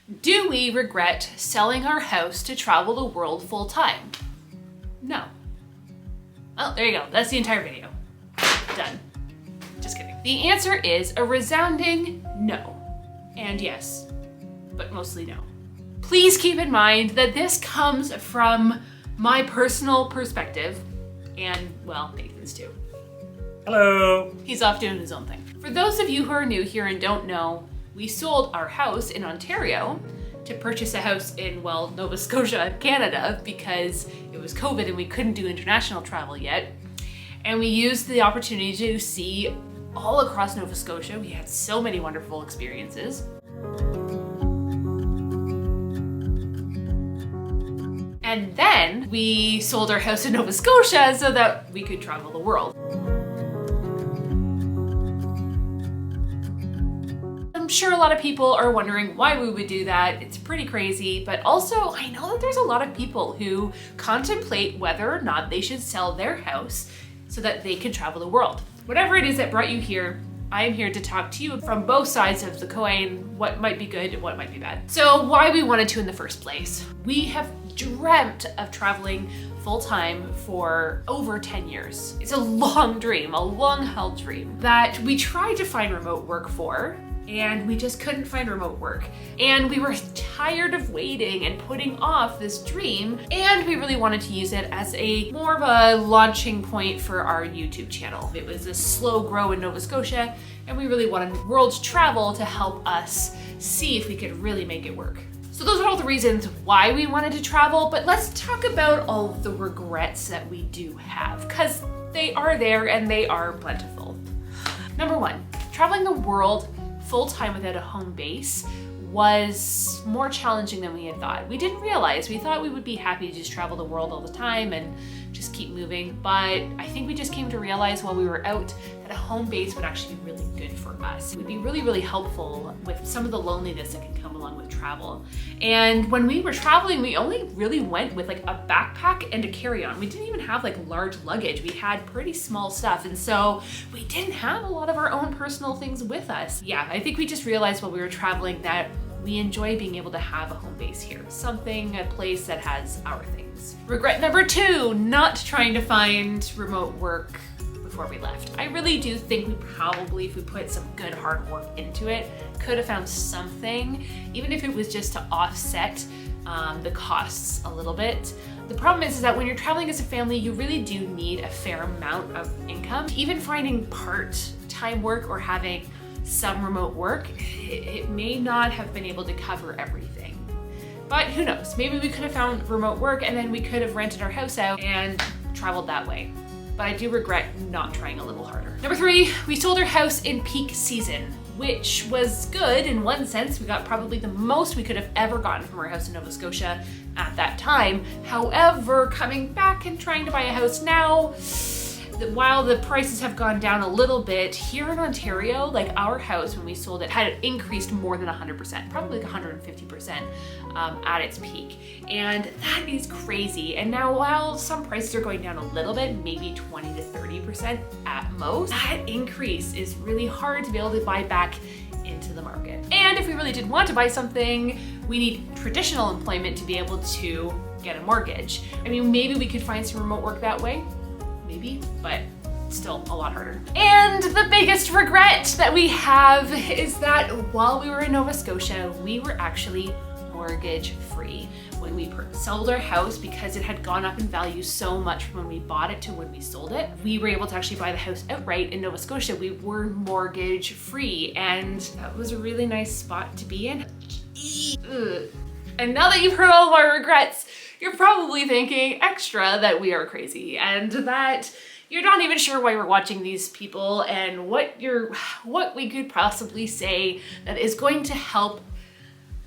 Do we regret selling our house to travel the world full time? No. Well, there you go. That's the entire video. Done. Just kidding. The answer is a resounding no. And yes, but mostly no. Please keep in mind that this comes from my personal perspective and, well, Nathan's too. Hello. He's off doing his own thing. For those of you who are new here and don't know, we sold our house in Ontario to purchase a house in, well, Nova Scotia, Canada, because it was COVID and we couldn't do international travel yet. And we used the opportunity to see all across Nova Scotia. We had so many wonderful experiences. And then we sold our house in Nova Scotia so that we could travel the world. I'm sure a lot of people are wondering why we would do that. It's pretty crazy, but also I know that there's a lot of people who contemplate whether or not they should sell their house so that they can travel the world. Whatever it is that brought you here, I am here to talk to you from both sides of the coin, what might be good and what might be bad. So why we wanted to in the first place. We have dreamt of traveling full-time for over 10 years. It's a long dream, a long-held dream that we tried to find remote work for, and we just couldn't find remote work. And we were tired of waiting and putting off this dream, and we really wanted to use it as a more of a launching point for our YouTube channel. It was a slow grow in Nova Scotia, and we really wanted world travel to help us see if we could really make it work. So those are all the reasons why we wanted to travel, but let's talk about all of the regrets that we do have, because they are there and they are plentiful. Number one, traveling the world full-time without a home base was more challenging than we had thought. We didn't realize, we thought we would be happy to just travel the world all the time and just keep moving, but I think we just came to realize while we were out that a home base would actually be really good for us. It would be really, really helpful with some of the loneliness that can come along with travel. And when we were traveling, we only really went with like a backpack and a carry-on. We didn't even have like large luggage. We had pretty small stuff. And so we didn't have a lot of our own personal things with us. Yeah, I think we just realized while we were traveling that we enjoy being able to have a home base here. A place that has our things. Regret number two, not trying to find remote work before we left. I really do think we probably, if we put some good hard work into it, could have found something, even if it was just to offset the costs a little bit. The problem is that when you're traveling as a family, you really do need a fair amount of income. Even finding part-time work or having some remote work, it may not have been able to cover everything. But who knows, maybe we could have found remote work and then we could have rented our house out and traveled that way. But I do regret not trying a little harder. Number three, we sold our house in peak season, which was good in one sense. We got probably the most we could have ever gotten from our house in Nova Scotia at that time. However, coming back and trying to buy a house now, while the prices have gone down a little bit, here in Ontario, like our house when we sold it had increased more than 100%, probably like 150% at its peak. And that is crazy. And now while some prices are going down a little bit, maybe 20 to 30% at most, that increase is really hard to be able to buy back into the market. And if we really did want to buy something, we need traditional employment to be able to get a mortgage. I mean, maybe we could find some remote work that way. Maybe, but still a lot harder. And the biggest regret that we have is that while we were in Nova Scotia, we were actually mortgage free. When we sold our house, because it had gone up in value so much from when we bought it to when we sold it, we were able to actually buy the house outright in Nova Scotia. We were mortgage free, and that was a really nice spot to be in. And now that you've heard all of our regrets, you're probably thinking extra that we are crazy and that you're not even sure why we're watching these people and what we could possibly say that is going to help,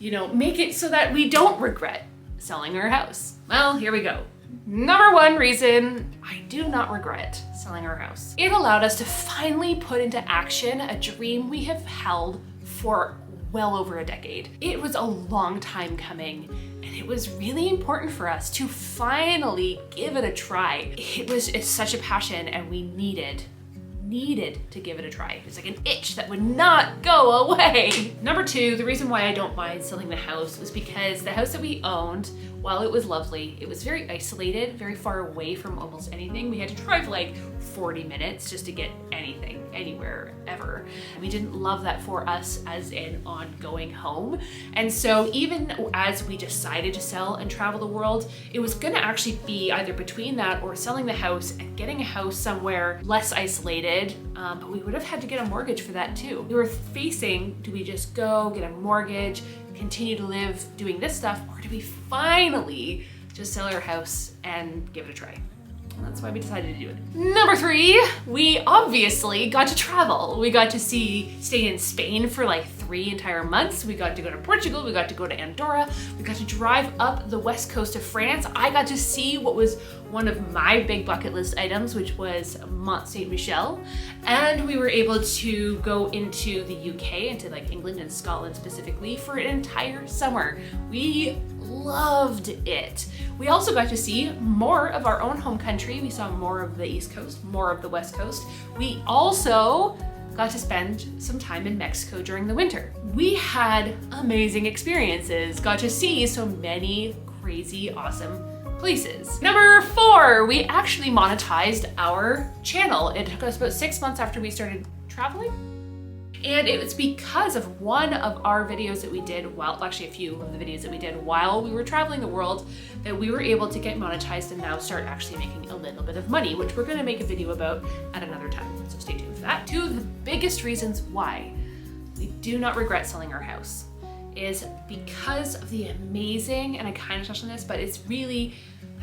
make it so that we don't regret selling our house. Well, here we go. Number one reason I do not regret selling our house. It allowed us to finally put into action a dream we have held for well over a decade. It was a long time coming, and it was really important for us to finally give it a try. It's such a passion, and we needed needed to give it a try. It's like an itch that would not go away. Number two, the reason why I don't mind selling the house was because the house that we owned, while it was lovely, it was very isolated, very far away from almost anything. We had to drive like 40 minutes just to get anything, anywhere, ever. And we didn't love that for us as an ongoing home. And so even as we decided to sell and travel the world, it was gonna actually be either between that or selling the house and getting a house somewhere less isolated, but we would have had to get a mortgage for that too. We were facing, do we just go get a mortgage, continue to live doing this stuff, or do we finally just sell our house and give it a try? And that's why we decided to do it. Number three, we obviously got to travel. We got to stay in Spain for like 3 entire months. We got to go to Portugal, we got to go to Andorra, we got to drive up the west coast of France. I got to see what was one of my big bucket list items, which was Mont Saint Michel. And we were able to go into the UK, into like England and Scotland specifically, for an entire summer. We loved it. We also got to see more of our own home country. We saw more of the East Coast, more of the West Coast. We also got to spend some time in Mexico during the winter. We had amazing experiences, got to see so many crazy, awesome places. Number four, we actually monetized our channel. It took us about 6 months after we started traveling. And it was because of one of our videos that we did, actually a few of the videos that we did while we were traveling the world, that we were able to get monetized and now start actually making a little bit of money, which we're gonna make a video about at another time. So stay tuned for that. Two of the biggest reasons why we do not regret selling our house is because of the amazing, and I kind of touched on this, but it's really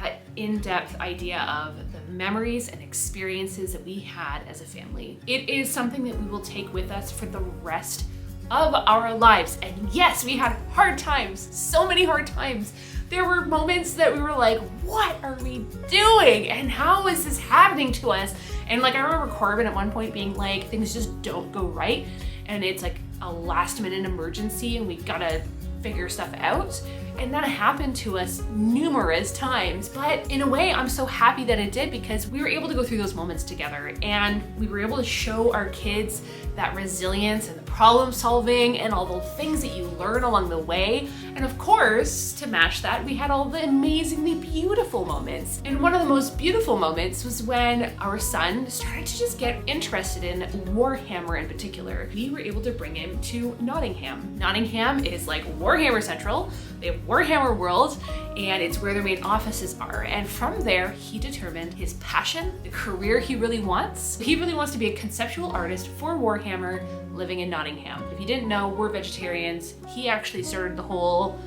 that in-depth idea of the memories and experiences that we had as a family. It is something that we will take with us for the rest of our lives. And yes, we had hard times, so many hard times. There were moments that we were like, what are we doing? And how is this happening to us? And like, I remember Corbin at one point being like, things just don't go right. And it's like a last minute emergency and we gotta figure stuff out. And that happened to us numerous times, but in a way, I'm so happy that it did because we were able to go through those moments together and we were able to show our kids that resilience and the problem solving and all the things that you learn along the way. And of course, to match that, we had all the amazingly beautiful moments. And one of the most beautiful moments was when our son started to just get interested in Warhammer in particular. We were able to bring him to Nottingham. Nottingham is like Warhammer Central. They have Warhammer World, and it's where their main offices are. And from there, he determined his passion, the career he really wants. He really wants to be a conceptual artist for Warhammer living in Nottingham. If you didn't know, we're vegetarians. He actually started the whole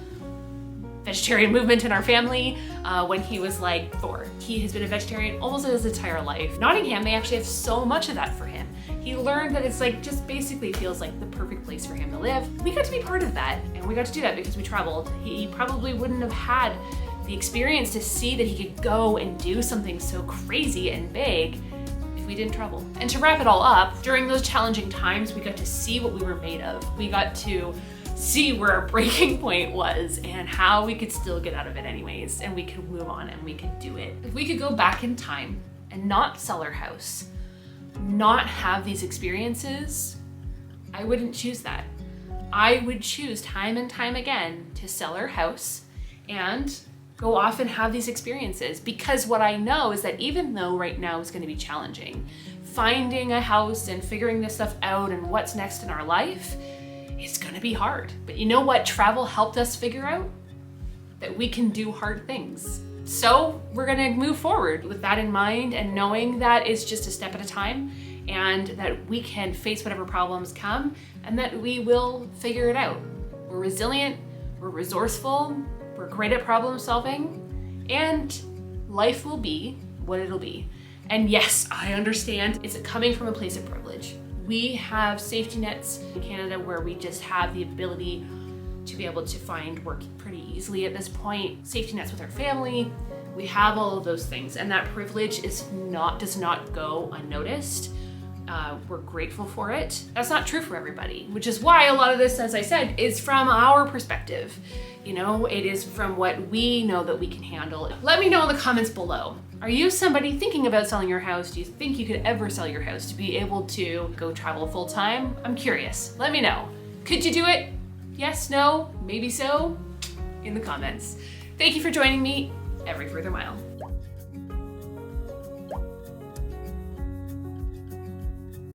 vegetarian movement in our family when he was like 4. He has been a vegetarian almost his entire life. Nottingham, they actually have so much of that for him. He learned that it's like, just basically feels like the perfect place for him to live. We got to be part of that, and we got to do that because we traveled. He probably wouldn't have had the experience to see that he could go and do something so crazy and big if we didn't travel. And to wrap it all up, during those challenging times, we got to see what we were made of. We got to see where our breaking point was and how we could still get out of it anyways, and we could move on and we could do it. If we could go back in time and not sell our house, not have these experiences, I wouldn't choose that. I would choose time and time again to sell our house and go off and have these experiences, because what I know is that even though right now is going to be challenging, finding a house and figuring this stuff out and what's next in our life, it's going to be hard. But you know what travel helped us figure out? That we can do hard things. So we're gonna move forward with that in mind and knowing that it's just a step at a time and that we can face whatever problems come and that we will figure it out. We're resilient, we're resourceful, we're great at problem solving, and life will be what it'll be. And yes, I understand it's coming from a place of privilege. We have safety nets in Canada where we just have the ability to be able to find work pretty easily at this point. Safety nets with our family, we have all of those things, and that privilege does not go unnoticed. We're grateful for it. That's not true for everybody, which is why a lot of this, as I said, is from our perspective. You know, it is from what we know that we can handle. Let me know in the comments below. Are you somebody thinking about selling your house? Do you think you could ever sell your house to be able to go travel full time? I'm curious. Let me know. Could you do it? Yes, no, maybe so? In the comments. Thank you for joining me every further mile.